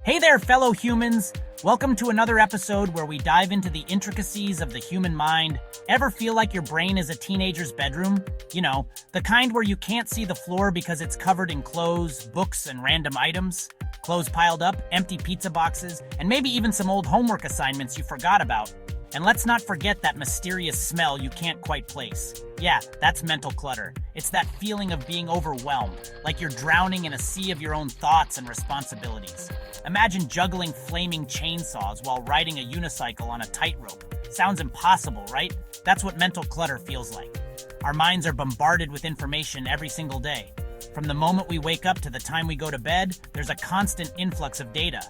Hey there, fellow humans! Welcome to another episode where we dive into the intricacies of the human mind. Ever feel like your brain is a teenager's bedroom? You know, the kind where you can't see the floor because it's covered in clothes, books, and random items? Clothes piled up, empty pizza boxes, and maybe even some old homework assignments you forgot about. And let's not forget that mysterious smell you can't quite place. Yeah, that's mental clutter. It's that feeling of being overwhelmed, like you're drowning in a sea of your own thoughts and responsibilities. Imagine juggling flaming chainsaws while riding a unicycle on a tightrope. Sounds impossible, right? That's what mental clutter feels like. Our minds are bombarded with information every single day. From the moment we wake up to the time we go to bed, there's a constant influx of data.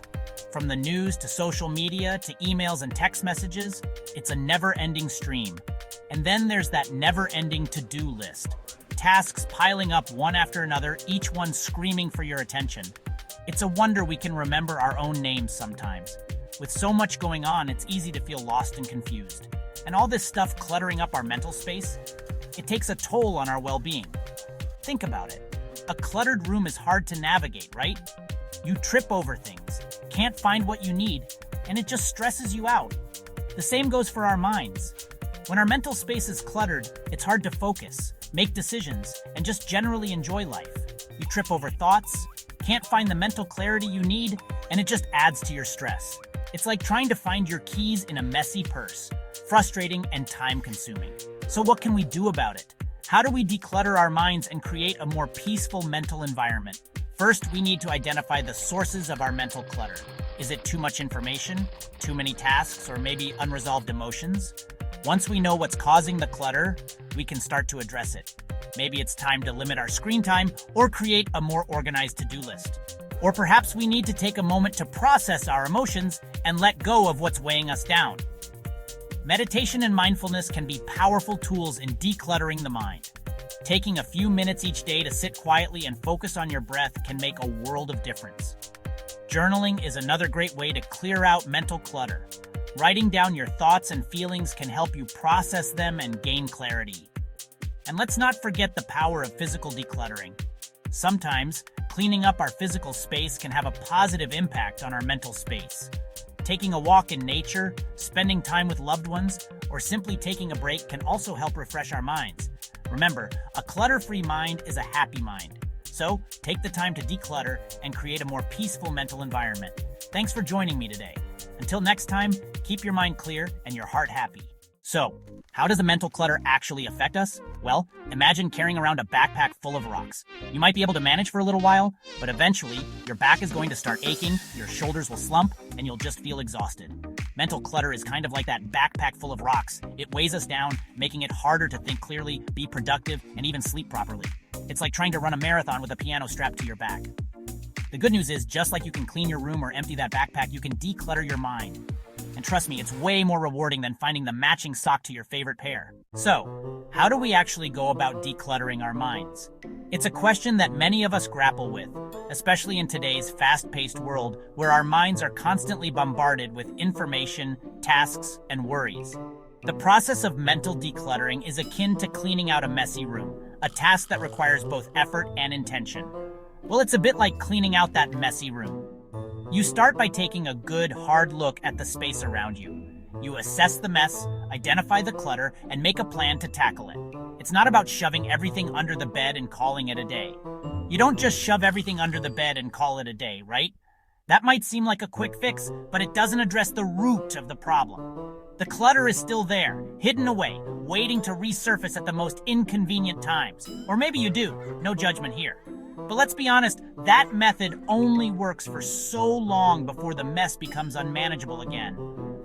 From the news to social media to emails and text messages, it's a never-ending stream. And then there's that never-ending to-do list. Tasks piling up one after another, each one screaming for your attention. It's a wonder we can remember our own names sometimes. With so much going on, it's easy to feel lost and confused. And all this stuff cluttering up our mental space, it takes a toll on our well-being. Think about it. A cluttered room is hard to navigate, right? You trip over things, can't find what you need, and it just stresses you out. The same goes for our minds. When our mental space is cluttered, it's hard to focus, make decisions, and just generally enjoy life. You trip over thoughts, can't find the mental clarity you need, and it just adds to your stress. It's like trying to find your keys in a messy purse, frustrating and time-consuming. So what can we do about it? How do we declutter our minds and create a more peaceful mental environment? First, we need to identify the sources of our mental clutter. Is it too much information, too many tasks, or maybe unresolved emotions? Once we know what's causing the clutter, we can start to address it. Maybe it's time to limit our screen time or create a more organized to-do list. Or perhaps we need to take a moment to process our emotions and let go of what's weighing us down. Meditation and mindfulness can be powerful tools in decluttering the mind. Taking a few minutes each day to sit quietly and focus on your breath can make a world of difference. Journaling is another great way to clear out mental clutter. Writing down your thoughts and feelings can help you process them and gain clarity. And let's not forget the power of physical decluttering. Sometimes, cleaning up our physical space can have a positive impact on our mental space. Taking a walk in nature, spending time with loved ones, or simply taking a break can also help refresh our minds. Remember, a clutter-free mind is a happy mind. So, take the time to declutter and create a more peaceful mental environment. Thanks for joining me today. Until next time, keep your mind clear and your heart happy. So, how does the mental clutter actually affect us? Well, imagine carrying around a backpack full of rocks. You might be able to manage for a little while, but eventually, your back is going to start aching, your shoulders will slump, and you'll just feel exhausted. Mental clutter is kind of like that backpack full of rocks. It weighs us down, making it harder to think clearly, be productive, and even sleep properly. It's like trying to run a marathon with a piano strapped to your back. The good news is, just like you can clean your room or empty that backpack, you can declutter your mind. And trust me, it's way more rewarding than finding the matching sock to your favorite pair. So, how do we actually go about decluttering our minds? It's a question that many of us grapple with, especially in today's fast-paced world where our minds are constantly bombarded with information, tasks, and worries. The process of mental decluttering is akin to cleaning out a messy room, a task that requires both effort and intention. Well, it's a bit like cleaning out that messy room. You start by taking a good, hard look at the space around you. You assess the mess, identify the clutter, and make a plan to tackle it. It's not about shoving everything under the bed and calling it a day. You don't just shove everything under the bed and call it a day, right? That might seem like a quick fix, but it doesn't address the root of the problem. The clutter is still there, hidden away, waiting to resurface at the most inconvenient times. Or maybe you do, no judgment here. But let's be honest, that method only works for so long before the mess becomes unmanageable again.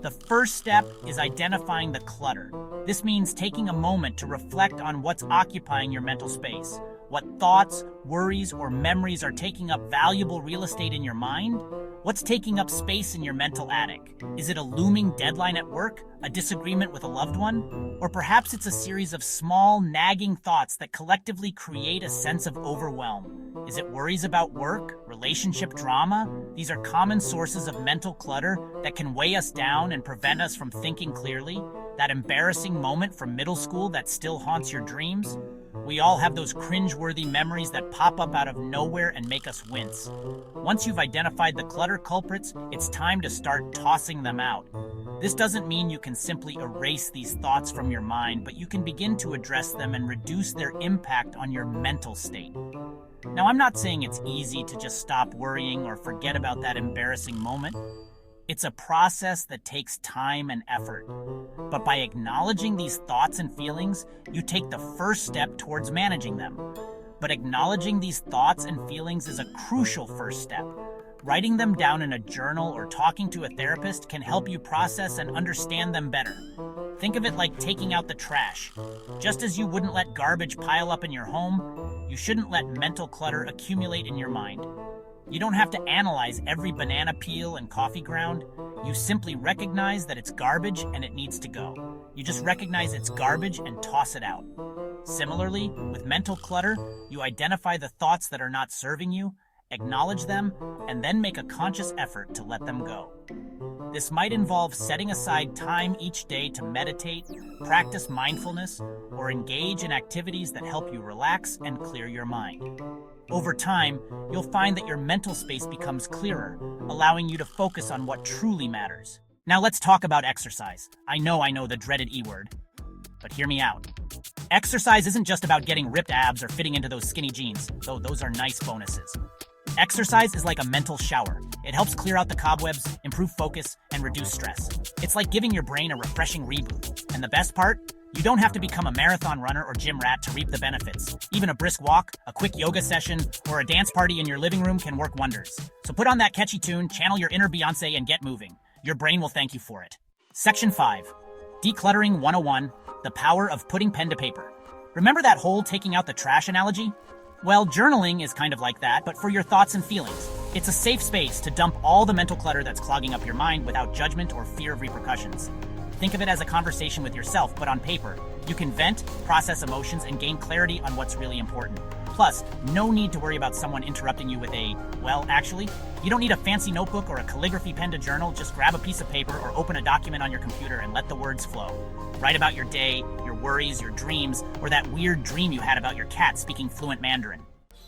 The first step is identifying the clutter. This means taking a moment to reflect on what's occupying your mental space. What thoughts, worries, or memories are taking up valuable real estate in your mind? What's taking up space in your mental attic? Is it a looming deadline at work? A disagreement with a loved one? Or perhaps it's a series of small, nagging thoughts that collectively create a sense of overwhelm. Is it worries about work? Relationship drama? These are common sources of mental clutter that can weigh us down and prevent us from thinking clearly. That embarrassing moment from middle school that still haunts your dreams? We all have those cringe-worthy memories that pop up out of nowhere and make us wince. Once you've identified the clutter culprits, it's time to start tossing them out. This doesn't mean you can simply erase these thoughts from your mind, but you can begin to address them and reduce their impact on your mental state. Now, I'm not saying it's easy to just stop worrying or forget about that embarrassing moment. It's a process that takes time and effort. But by acknowledging these thoughts and feelings, you take the first step towards managing them. But acknowledging these thoughts and feelings is a crucial first step. Writing them down in a journal or talking to a therapist can help you process and understand them better. Think of it like taking out the trash. Just as you wouldn't let garbage pile up in your home, you shouldn't let mental clutter accumulate in your mind. You don't have to analyze every banana peel and coffee ground. You simply recognize that it's garbage and it needs to go. You just recognize it's garbage and toss it out. Similarly, with mental clutter, you identify the thoughts that are not serving you, acknowledge them, and then make a conscious effort to let them go. This might involve setting aside time each day to meditate, practice mindfulness, or engage in activities that help you relax and clear your mind. Over time, you'll find that your mental space becomes clearer, allowing you to focus on what truly matters. Now let's talk about exercise. I know, the dreaded E word. But hear me out. Exercise isn't just about getting ripped abs or fitting into those skinny jeans, though those are nice bonuses. Exercise is like a mental shower. It helps clear out the cobwebs, improve focus, and reduce stress. It's like giving your brain a refreshing reboot. And the best part? You don't have to become a marathon runner or gym rat to reap the benefits. Even a brisk walk, a quick yoga session, or a dance party in your living room can work wonders. So put on that catchy tune, channel your inner Beyonce, and get moving. Your brain will thank you for it. Section 5. Decluttering 101, the power of putting pen to paper. Remember that whole taking out the trash analogy? Well, journaling is kind of like that, but for your thoughts and feelings. It's a safe space to dump all the mental clutter that's clogging up your mind without judgment or fear of repercussions. Think of it as a conversation with yourself, but on paper. You can vent, process emotions, and gain clarity on what's really important. Plus, no need to worry about someone interrupting you with you don't need a fancy notebook or a calligraphy pen to journal. Just grab a piece of paper or open a document on your computer and let the words flow. Write about your day, your worries, your dreams, or that weird dream you had about your cat speaking fluent Mandarin.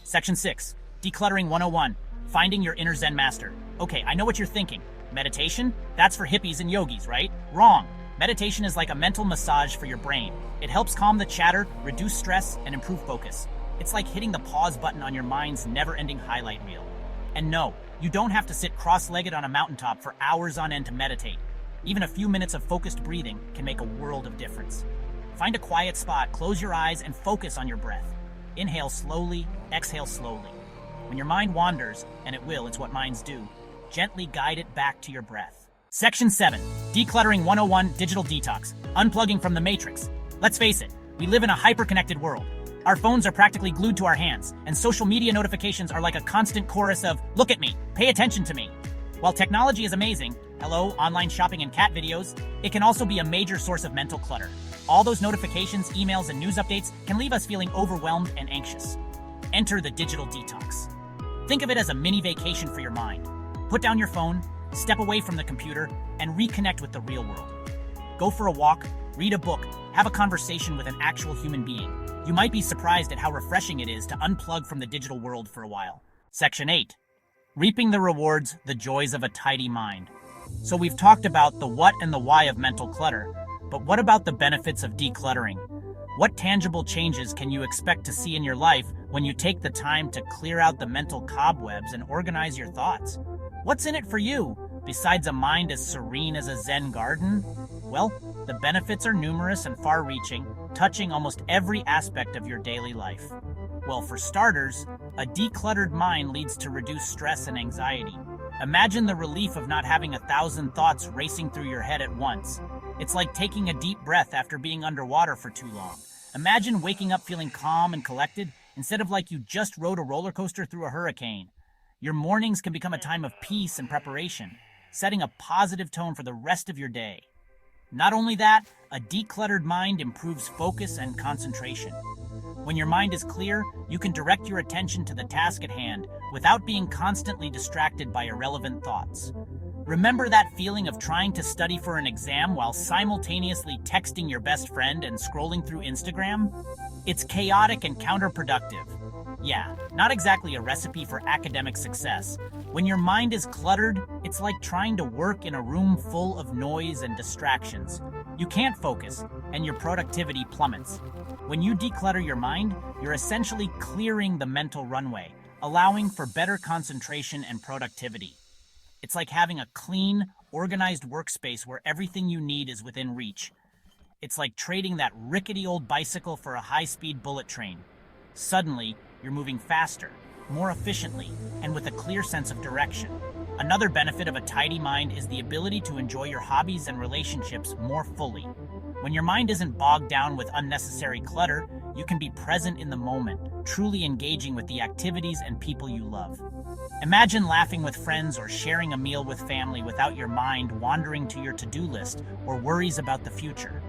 Section 6. Decluttering 101. Finding your inner Zen master. Okay, I know what you're thinking. Meditation? That's for hippies and yogis, right? Wrong. Meditation is like a mental massage for your brain. It helps calm the chatter, reduce stress, and improve focus. It's like hitting the pause button on your mind's never-ending highlight reel. And no, you don't have to sit cross-legged on a mountaintop for hours on end to meditate. Even a few minutes of focused breathing can make a world of difference. Find a quiet spot, close your eyes, and focus on your breath. Inhale slowly, exhale slowly. When your mind wanders, and it will, it's what minds do, gently guide it back to your breath. Section 7. Decluttering 101, Digital Detox. Unplugging from the Matrix. Let's face it, we live in a hyper-connected world. Our phones are practically glued to our hands, and social media notifications are like a constant chorus of, "Look at me, pay attention to me." While technology is amazing, online shopping and cat videos, it can also be a major source of mental clutter. All those notifications, emails, and news updates can leave us feeling overwhelmed and anxious. Enter the digital detox. Think of it as a mini vacation for your mind. Put down your phone, step away from the computer, and reconnect with the real world. Go for a walk, read a book, have a conversation with an actual human being. You might be surprised at how refreshing it is to unplug from the digital world for a while. Section 8. Reaping the rewards, the joys of a tidy mind. So we've talked about the what and the why of mental clutter, but what about the benefits of decluttering? What tangible changes can you expect to see in your life when you take the time to clear out the mental cobwebs and organize your thoughts? What's in it for you, besides a mind as serene as a Zen garden? Well, the benefits are numerous and far-reaching, touching almost every aspect of your daily life. Well, for starters, a decluttered mind leads to reduced stress and anxiety. Imagine the relief of not having 1,000 thoughts racing through your head at once. It's like taking a deep breath after being underwater for too long. Imagine waking up feeling calm and collected, instead of like you just rode a roller coaster through a hurricane. Your mornings can become a time of peace and preparation, setting a positive tone for the rest of your day. Not only that, a decluttered mind improves focus and concentration. When your mind is clear, you can direct your attention to the task at hand without being constantly distracted by irrelevant thoughts. Remember that feeling of trying to study for an exam while simultaneously texting your best friend and scrolling through Instagram? It's chaotic and counterproductive. Yeah, not exactly a recipe for academic success. When your mind is cluttered, it's like trying to work in a room full of noise and distractions. You can't focus, and your productivity plummets. When you declutter your mind, you're essentially clearing the mental runway, allowing for better concentration and productivity. It's like having a clean, organized workspace where everything you need is within reach. It's like trading that rickety old bicycle for a high-speed bullet train. Suddenly, you're moving faster, more efficiently, and with a clear sense of direction. Another benefit of a tidy mind is the ability to enjoy your hobbies and relationships more fully. When your mind isn't bogged down with unnecessary clutter, you can be present in the moment, truly engaging with the activities and people you love. Imagine laughing with friends or sharing a meal with family without your mind wandering to your to-do list or worries about the future.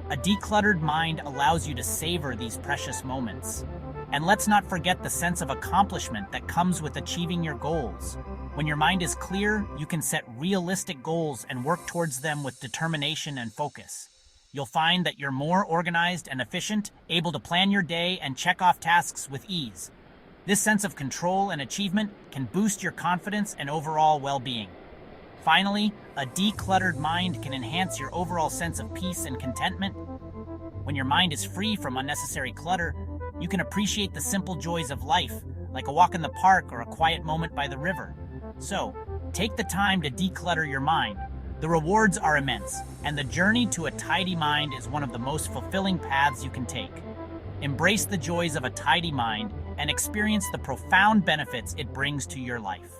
A decluttered mind allows you to savor these precious moments. And let's not forget the sense of accomplishment that comes with achieving your goals. When your mind is clear, you can set realistic goals and work towards them with determination and focus. You'll find that you're more organized and efficient, able to plan your day and check off tasks with ease. This sense of control and achievement can boost your confidence and overall well-being. Finally, a decluttered mind can enhance your overall sense of peace and contentment. When your mind is free from unnecessary clutter, you can appreciate the simple joys of life, like a walk in the park or a quiet moment by the river. So, take the time to declutter your mind. The rewards are immense, and the journey to a tidy mind is one of the most fulfilling paths you can take. Embrace the joys of a tidy mind and experience the profound benefits it brings to your life.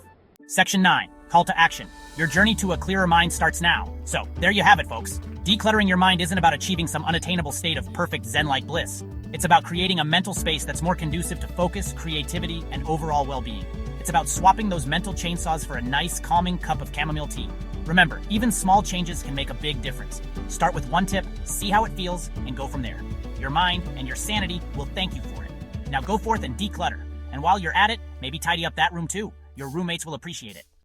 Section 9, Call to Action. Your journey to a clearer mind starts now. So, there you have it, folks. Decluttering your mind isn't about achieving some unattainable state of perfect Zen-like bliss. It's about creating a mental space that's more conducive to focus, creativity, and overall well-being. It's about swapping those mental chainsaws for a nice, calming cup of chamomile tea. Remember, even small changes can make a big difference. Start with one tip, see how it feels, and go from there. Your mind and your sanity will thank you for it. Now go forth and declutter. And while you're at it, maybe tidy up that room too. Your roommates will appreciate it.